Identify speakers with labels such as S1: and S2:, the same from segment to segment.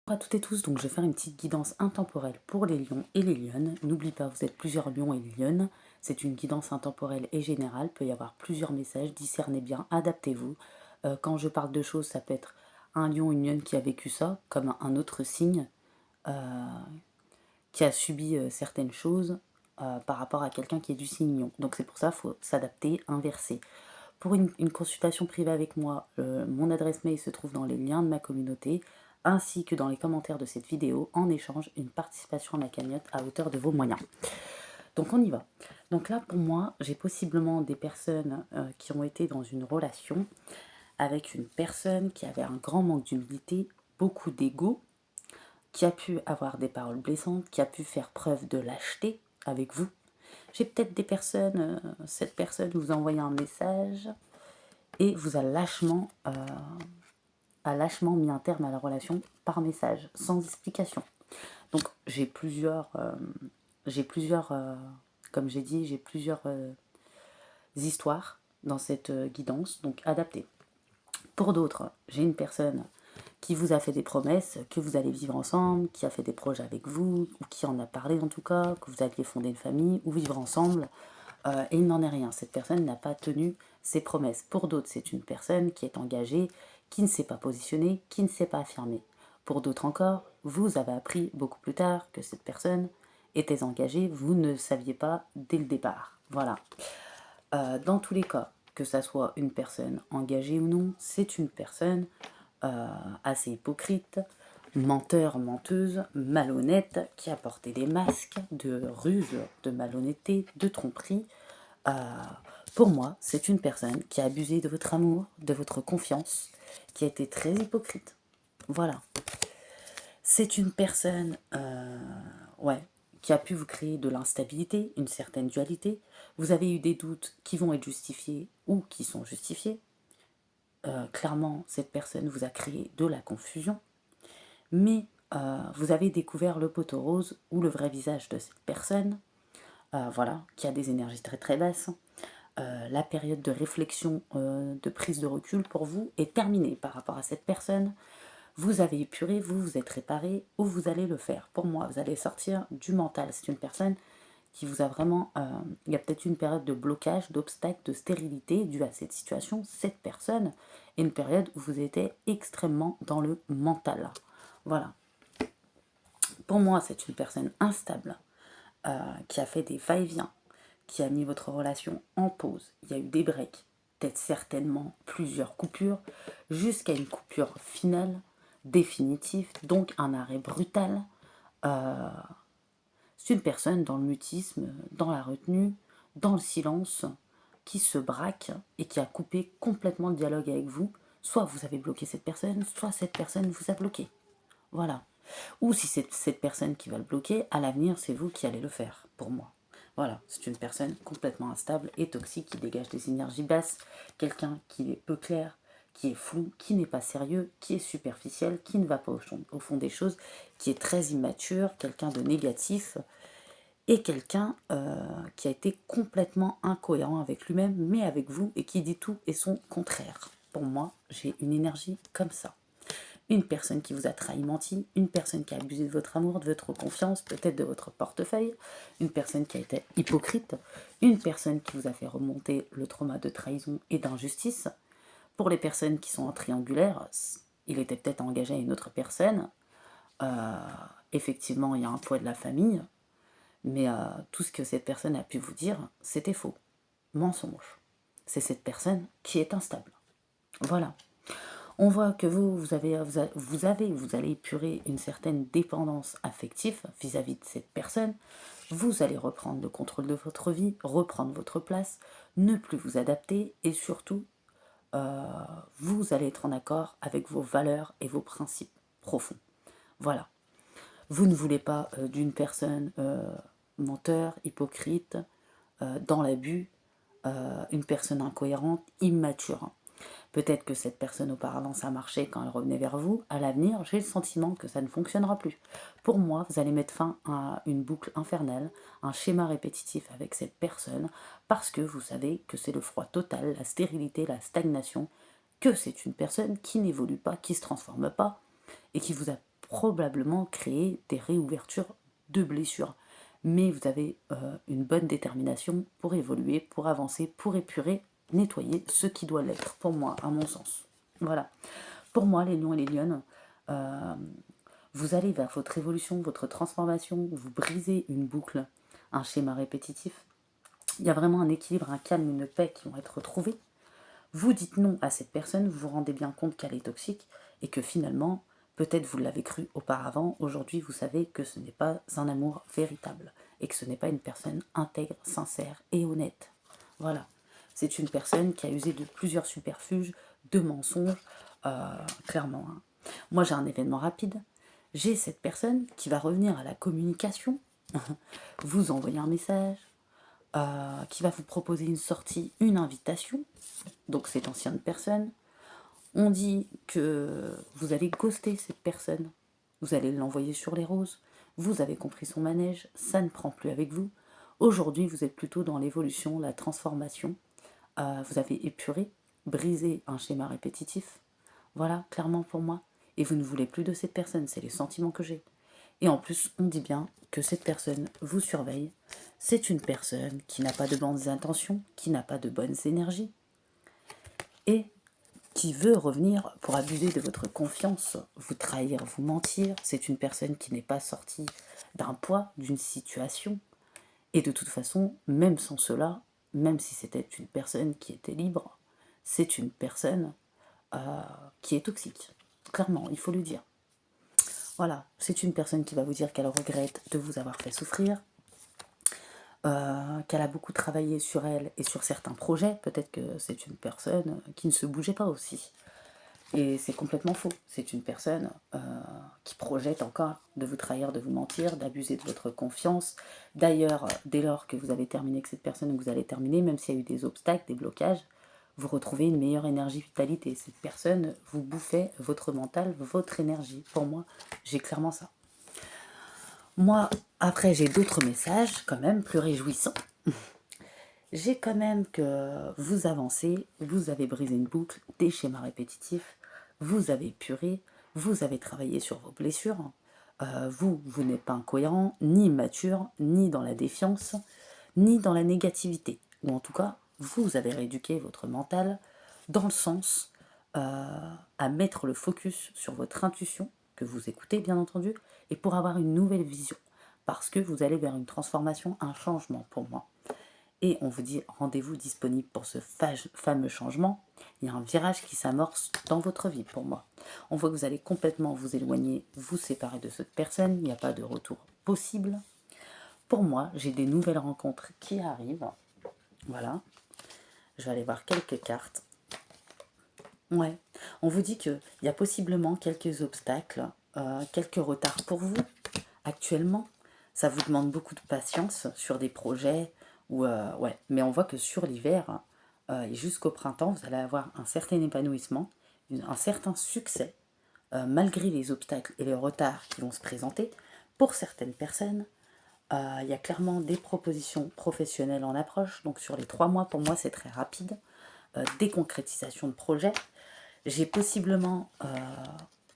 S1: Bonjour à toutes et tous, donc je vais faire une petite guidance intemporelle pour les lions et les lionnes. N'oublie pas, vous êtes plusieurs lions et lionnes. C'est une guidance intemporelle et générale. Il peut y avoir plusieurs messages. Discernez bien, adaptez-vous. Quand je parle de choses, ça peut être un lion, une lionne qui a vécu ça, comme un autre signe euh, qui a subi certaines choses par rapport à quelqu'un qui est du signe lion. Donc c'est pour ça qu'il faut s'adapter, inverser. Pour une consultation privée avec moi, mon adresse mail se trouve dans les liens de ma communauté, ainsi que dans les commentaires de cette vidéo. En échange, une participation à ma cagnotte à hauteur de vos moyens. Donc on y va. Donc là, pour moi, j'ai possiblement des personnes qui ont été dans une relation avec une personne qui avait un grand manque d'humilité, beaucoup d'ego, qui a pu avoir des paroles blessantes, qui a pu faire preuve de lâcheté avec vous. J'ai peut-être des personnes, cette personne vous a envoyé un message et vous a lâchement mis un terme à la relation par message, sans explication. Donc comme j'ai dit, j'ai plusieurs histoires dans cette guidance, donc adaptées. Pour d'autres, j'ai une personne qui vous a fait des promesses, que vous allez vivre ensemble, qui a fait des projets avec vous, ou qui en a parlé en tout cas, que vous alliez fonder une famille ou vivre ensemble, et il n'en est rien. Cette personne n'a pas tenu ses promesses. Pour d'autres, c'est une personne qui est engagée, qui ne s'est pas positionnée, qui ne s'est pas affirmée. Pour d'autres encore, vous avez appris beaucoup plus tard que cette personne était engagée, vous ne le saviez pas dès le départ. Voilà. Dans tous les cas, que ça soit une personne engagée ou non, c'est une personne assez hypocrite, menteur, menteuse, malhonnête, qui a porté des masques de ruse, de malhonnêteté, de tromperie. Euh, pour moi, c'est une personne qui a abusé de votre amour, de votre confiance, qui a été très hypocrite. Voilà. C'est une personne ouais, qui a pu vous créer de l'instabilité, une certaine dualité. Vous avez eu des doutes qui vont être justifiés ou qui sont justifiés. Clairement, cette personne vous a créé de la confusion. Mais vous avez découvert le poteau rose ou le vrai visage de cette personne, voilà, qui a des énergies très très basses. La période de réflexion, de prise de recul pour vous est terminée par rapport à cette personne. Vous avez épuré, vous vous êtes réparé, ou vous allez le faire. Pour moi, vous allez sortir du mental. C'est une personne qui vous a vraiment... il y a peut-être une période de blocage, d'obstacle, de stérilité due à cette situation. Cette personne est une période où vous étiez extrêmement dans le mental. Voilà. Pour moi, c'est une personne instable, qui a fait des va-et-vient, qui a mis votre relation en pause. Il y a eu des breaks, peut-être certainement plusieurs coupures, jusqu'à une coupure finale, définitive, donc un arrêt brutal. Euh, c'est une personne dans le mutisme, dans la retenue, dans le silence, qui se braque et qui a coupé complètement le dialogue avec vous. Soit vous avez bloqué cette personne, soit cette personne vous a bloqué. Voilà. Ou si c'est cette personne qui va le bloquer, à l'avenir, c'est vous qui allez le faire, pour moi. Voilà, c'est une personne complètement instable et toxique qui dégage des énergies basses, quelqu'un qui est peu clair, qui est flou, qui n'est pas sérieux, qui est superficiel, qui ne va pas au fond des choses, qui est très immature, quelqu'un de négatif, et quelqu'un qui a été complètement incohérent avec lui-même, mais avec vous, et qui dit tout et son contraire. Pour moi, j'ai une énergie comme ça. Une personne qui vous a trahi, menti, une personne qui a abusé de votre amour, de votre confiance, peut-être de votre portefeuille, une personne qui a été hypocrite, une personne qui vous a fait remonter le trauma de trahison et d'injustice. Pour les personnes qui sont en triangulaire, il était peut-être engagé à une autre personne. Euh, Effectivement, il y a un poids de la famille, mais tout ce que cette personne a pu vous dire, c'était faux. Mensonge. C'est cette personne qui est instable. Voilà. On voit que vous allez épurer une certaine dépendance affective vis-à-vis de cette personne. Vous allez reprendre le contrôle de votre vie, reprendre votre place, ne plus vous adapter et surtout, vous allez être en accord avec vos valeurs et vos principes profonds. Voilà. Vous ne voulez pas d'une personne menteur, hypocrite, dans l'abus, une personne incohérente, immature. Peut-être que cette personne auparavant ça marchait quand elle revenait vers vous. À l'avenir, j'ai le sentiment que ça ne fonctionnera plus. Pour moi, vous allez mettre fin à une boucle infernale, un schéma répétitif avec cette personne, parce que vous savez que c'est le froid total, la stérilité, la stagnation, que c'est une personne qui n'évolue pas, qui ne se transforme pas, et qui vous a probablement créer des réouvertures de blessures. Mais vous avez une bonne détermination pour évoluer, pour avancer, pour épurer, nettoyer ce qui doit l'être, pour moi, à mon sens. Voilà. Pour moi, les lions et les lionnes, vous allez vers votre évolution, votre transformation, vous brisez une boucle, un schéma répétitif. Il y a vraiment un équilibre, un calme, une paix qui vont être retrouvés. Vous dites non à cette personne, vous vous rendez bien compte qu'elle est toxique et que finalement, peut-être vous l'avez cru auparavant, aujourd'hui vous savez que ce n'est pas un amour véritable et que ce n'est pas une personne intègre, sincère et honnête. Voilà, c'est une personne qui a usé de plusieurs subterfuges, de mensonges, clairement. Hein. Moi j'ai un événement rapide, j'ai cette personne qui va revenir à la communication, vous envoyer un message, qui va vous proposer une sortie, une invitation, donc cette ancienne personne. On dit que vous allez ghoster cette personne, vous allez l'envoyer sur les roses, vous avez compris son manège, ça ne prend plus avec vous. Aujourd'hui, vous êtes plutôt dans l'évolution, la transformation. Vous avez épuré, brisé un schéma répétitif. Voilà, clairement pour moi. Et vous ne voulez plus de cette personne, c'est les sentiments que j'ai. Et en plus, on dit bien que cette personne vous surveille. C'est une personne qui n'a pas de bonnes intentions, qui n'a pas de bonnes énergies, et qui veut revenir pour abuser de votre confiance, vous trahir, vous mentir. C'est une personne qui n'est pas sortie d'un poids, d'une situation. Et de toute façon, même sans cela, même si c'était une personne qui était libre, c'est une personne qui est toxique. Clairement, il faut le dire. Voilà, c'est une personne qui va vous dire qu'elle regrette de vous avoir fait souffrir, qu'elle a beaucoup travaillé sur elle et sur certains projets. Peut-être que c'est une personne qui ne se bougeait pas aussi. Et c'est complètement faux. C'est une personne qui projette encore de vous trahir, de vous mentir, d'abuser de votre confiance. D'ailleurs, dès lors que vous avez terminé avec cette personne ou que vous allez terminer, même s'il y a eu des obstacles, des blocages, vous retrouvez une meilleure énergie, vitalité. Cette personne vous bouffait votre mental, votre énergie. Pour moi, j'ai clairement ça. Moi, après, j'ai d'autres messages, quand même, plus réjouissants. J'ai quand même que vous avancez, vous avez brisé une boucle, des schémas répétitifs, vous avez épuré, vous avez travaillé sur vos blessures. Vous n'êtes pas incohérent, ni immature, ni dans la défiance, ni dans la négativité. Ou en tout cas, vous avez rééduqué votre mental dans le sens à mettre le focus sur votre intuition, que vous écoutez bien entendu, et pour avoir une nouvelle vision. Parce que vous allez vers une transformation, un changement pour moi. Et on vous dit rendez-vous disponible pour ce fameux changement. Il y a un virage qui s'amorce dans votre vie pour moi. On voit que vous allez complètement vous éloigner, vous séparer de cette personne. Il n'y a pas de retour possible. Pour moi, j'ai des nouvelles rencontres qui arrivent. Voilà. Je vais aller voir quelques cartes. Ouais. On vous dit qu'il y a possiblement quelques obstacles, quelques retards pour vous actuellement. Ça vous demande beaucoup de patience sur des projets. Ouais. Mais on voit que sur l'hiver et jusqu'au printemps, vous allez avoir un certain épanouissement, un certain succès, malgré les obstacles et les retards qui vont se présenter. Pour certaines personnes, il y a clairement des propositions professionnelles en approche. Donc sur les 3 mois, pour moi, c'est très rapide. Des concrétisations de projets. J'ai possiblement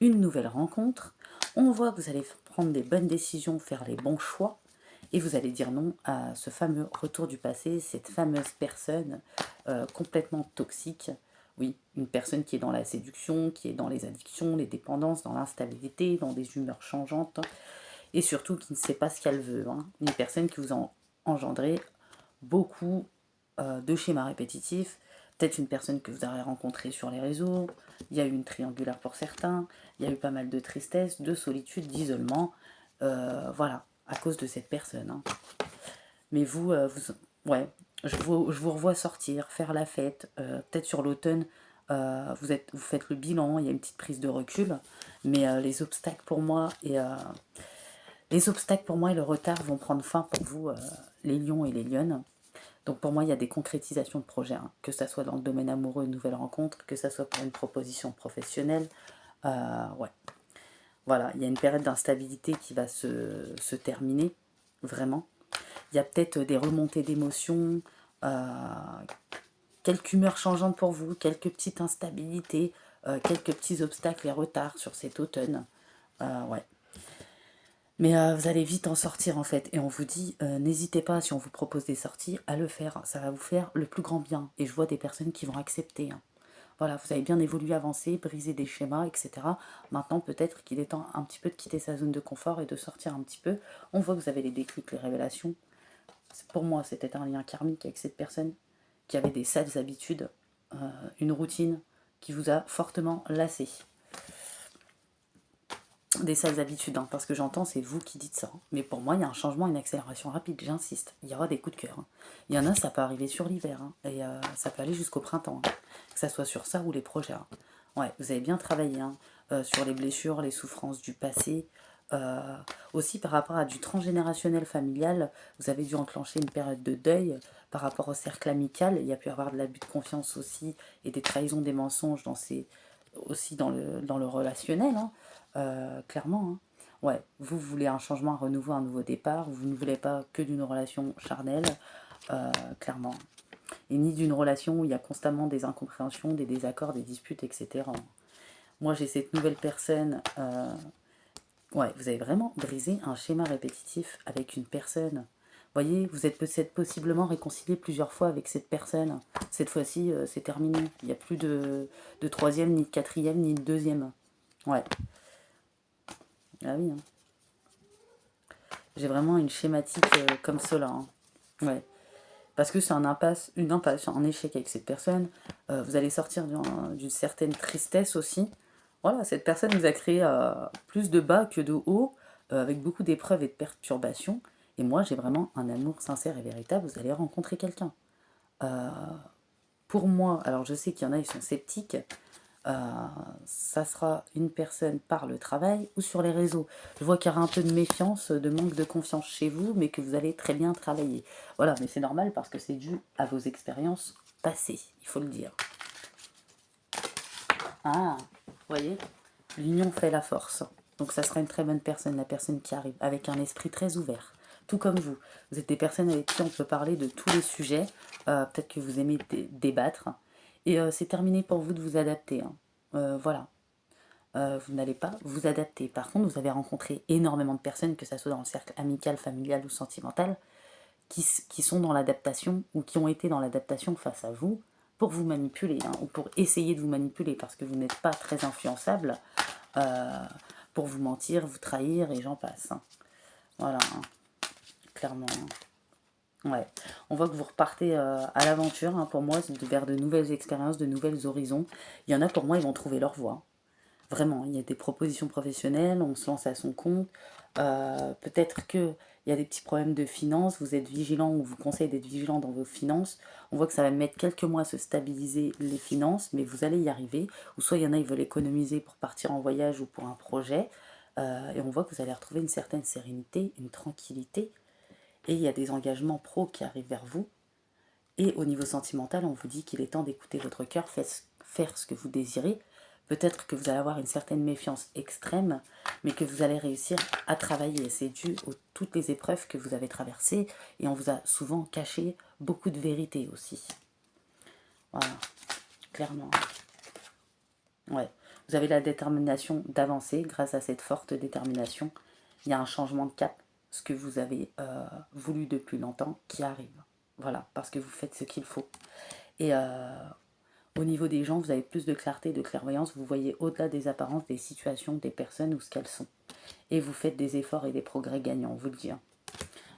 S1: une nouvelle rencontre. On voit que vous allez prendre des bonnes décisions, faire les bons choix. Et vous allez dire non à ce fameux retour du passé, cette fameuse personne complètement toxique. Oui, une personne qui est dans la séduction, qui est dans les addictions, les dépendances, dans l'instabilité, dans des humeurs changeantes. Et surtout qui ne sait pas ce qu'elle veut. Hein. Une personne qui vous a engendré beaucoup de schémas répétitifs. Peut-être une personne que vous avez rencontrée sur les réseaux. Il y a eu une triangulaire pour certains. Il y a eu pas mal de tristesse, de solitude, d'isolement. Voilà, à cause de cette personne. Hein. Mais ouais, je vous revois sortir, faire la fête. Peut-être sur l'automne, vous faites le bilan, il y a une petite prise de recul. Mais les obstacles pour moi et le retard vont prendre fin pour vous, les lions et les lionnes. Donc pour moi, il y a des concrétisations de projets, hein, que ça soit dans le domaine amoureux, une nouvelle rencontre, que ça soit pour une proposition professionnelle. Ouais. Voilà, il y a une période d'instabilité qui va se terminer, vraiment. Il y a peut-être des remontées d'émotions, quelques humeurs changeantes pour vous, quelques petites instabilités, quelques petits obstacles et retards sur cet automne. Ouais. Mais vous allez vite en sortir en fait. Et on vous dit, n'hésitez pas si on vous propose des sorties à le faire. Ça va vous faire le plus grand bien. Et je vois des personnes qui vont accepter, hein. Voilà, vous avez bien évolué, avancé, brisé des schémas, etc. Maintenant, peut-être qu'il est temps un petit peu de quitter sa zone de confort et de sortir un petit peu. On voit que vous avez les déclics, les révélations. Pour moi, c'était un lien karmique avec cette personne qui avait des sales habitudes, une routine qui vous a fortement lassé. Des sales habitudes, hein, parce que j'entends, c'est vous qui dites ça. Mais pour moi, il y a un changement, une accélération rapide, j'insiste. Il y aura des coups de cœur, hein. Il y en a, ça peut arriver sur l'hiver, hein, et ça peut aller jusqu'au printemps, hein, que ça soit sur ça ou les projets, hein. Ouais, vous avez bien travaillé, hein, sur les blessures, les souffrances du passé. Aussi par rapport à du transgénérationnel familial, vous avez dû enclencher une période de deuil par rapport au cercle amical. Il y a pu y avoir de l'abus de confiance aussi et des trahisons, des mensonges aussi dans le relationnel, hein. Clairement, hein. Ouais, vous voulez un changement, un renouveau, un nouveau départ. Vous ne voulez pas que d'une relation charnelle, clairement. Et ni d'une relation où il y a constamment des incompréhensions, des désaccords, des disputes, etc. Moi, j'ai cette nouvelle personne. Ouais, vous avez vraiment brisé un schéma répétitif avec une personne. Vous voyez, vous êtes peut-être possiblement réconcilié plusieurs fois avec cette personne. Cette fois-ci, c'est terminé. Il n'y a plus de troisième, ni de quatrième, ni de deuxième. Ouais. Ah oui, hein. J'ai vraiment une schématique comme cela, hein. Ouais. Parce que c'est une impasse, un échec avec cette personne. Vous allez sortir d'une certaine tristesse aussi. Voilà, cette personne vous a créé plus de bas que de haut, avec beaucoup d'épreuves et de perturbations. Et moi, j'ai vraiment un amour sincère et véritable. Vous allez rencontrer quelqu'un. Euh, pour moi, alors je sais qu'il y en a, ils sont sceptiques. Ça sera une personne par le travail ou sur les réseaux. Je vois qu'il y aura un peu de méfiance, de manque de confiance chez vous, mais que vous allez très bien travailler. Voilà, mais c'est normal parce que c'est dû à vos expériences passées, il faut le dire. Ah, vous voyez, l'union fait la force. Donc ça sera une très bonne personne, la personne qui arrive, avec un esprit très ouvert. Tout comme vous. Vous êtes des personnes avec qui on peut parler de tous les sujets. Peut-être que vous aimez débattre. Et c'est terminé pour vous de vous adapter, hein. Voilà. Vous n'allez pas vous adapter. Par contre, vous avez rencontré énormément de personnes, que ce soit dans le cercle amical, familial ou sentimental, qui sont dans l'adaptation ou qui ont été dans l'adaptation face à vous pour vous manipuler, hein, ou pour essayer de vous manipuler parce que vous n'êtes pas très influençable, pour vous mentir, vous trahir et j'en passe, hein. Voilà, hein, clairement, hein. Ouais. On voit que vous repartez à l'aventure, hein, pour moi, vers de nouvelles expériences, de nouvelles horizons. Il y en a pour moi, ils vont trouver leur voie. Vraiment, il y a des propositions professionnelles, on se lance à son compte. Peut-être qu'il y a des petits problèmes de finances, vous êtes vigilant, ou vous conseille d'être vigilant dans vos finances. On voit que ça va mettre quelques mois à se stabiliser les finances, mais vous allez y arriver. Ou soit il y en a, ils veulent économiser pour partir en voyage ou pour un projet. Et on voit que vous allez retrouver une certaine sérénité, une tranquillité. Et il y a des engagements pros qui arrivent vers vous. Et au niveau sentimental, on vous dit qu'il est temps d'écouter votre cœur, faire ce que vous désirez. Peut-être que vous allez avoir une certaine méfiance extrême, mais que vous allez réussir à travailler. C'est dû à toutes les épreuves que vous avez traversées et on vous a souvent caché beaucoup de vérité aussi. Voilà, clairement. Ouais. Vous avez la détermination d'avancer grâce à cette forte détermination. Il y a un changement de cap, ce que vous avez voulu depuis longtemps, qui arrive. Voilà, parce que vous faites ce qu'il faut. Et au niveau des gens, vous avez plus de clarté, de clairvoyance. Vous voyez au-delà des apparences, des situations, des personnes ou ce qu'elles sont. Et vous faites des efforts et des progrès gagnants, on vous le dit, hein.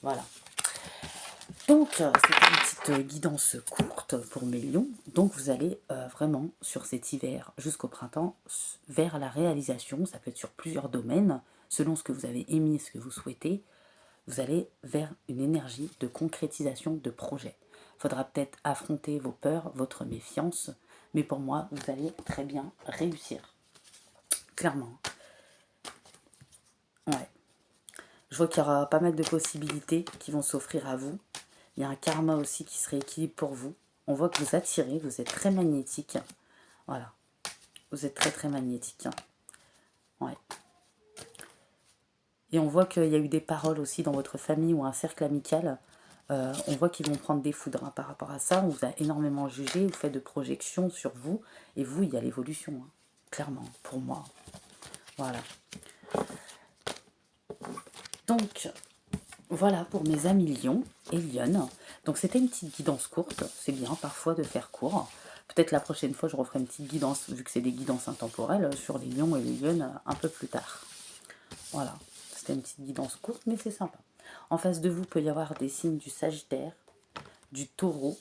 S1: Voilà. Donc, c'était une petite guidance courte pour mes lions. Donc, vous allez vraiment, sur cet hiver jusqu'au printemps, vers la réalisation. Ça peut être sur plusieurs domaines, selon ce que vous avez émis, ce que vous souhaitez. Vous allez vers une énergie de concrétisation de projet. Il faudra peut-être affronter vos peurs, votre méfiance, mais pour moi, vous allez très bien réussir. Clairement. Ouais. Je vois qu'il y aura pas mal de possibilités qui vont s'offrir à vous. Il y a un karma aussi qui se rééquilibre pour vous. On voit que vous attirez, vous êtes très magnétique. Voilà. Vous êtes très très magnétique. Ouais. Et on voit qu'il y a eu des paroles aussi dans votre famille ou un cercle amical. On voit qu'ils vont prendre des foudres, hein, par rapport à ça. On vous a énormément jugé, vous faites de projections sur vous. Et vous, il y a l'évolution, hein, clairement, pour moi. Voilà. Donc, voilà pour mes amis lions et lionnes. Donc c'était une petite guidance courte, c'est bien parfois de faire court. Peut-être la prochaine fois je referai une petite guidance, vu que c'est des guidances intemporelles, sur les lions et les lionnes un peu plus tard. Voilà, c'était une petite guidance courte, mais c'est sympa. En face de vous, peut y avoir des signes du Sagittaire, du Taureau,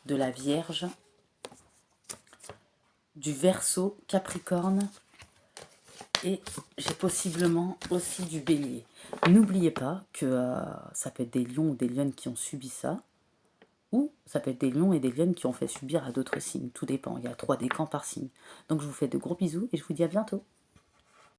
S1: de la Vierge, du Verseau, Capricorne, et j'ai possiblement aussi du Bélier. N'oubliez pas que ça peut être des lions ou des lionnes qui ont subi ça, ou ça peut être des lions et des lionnes qui ont fait subir à d'autres signes. Tout dépend, il y a 3 décans par signe. Donc je vous fais de gros bisous et je vous dis à bientôt.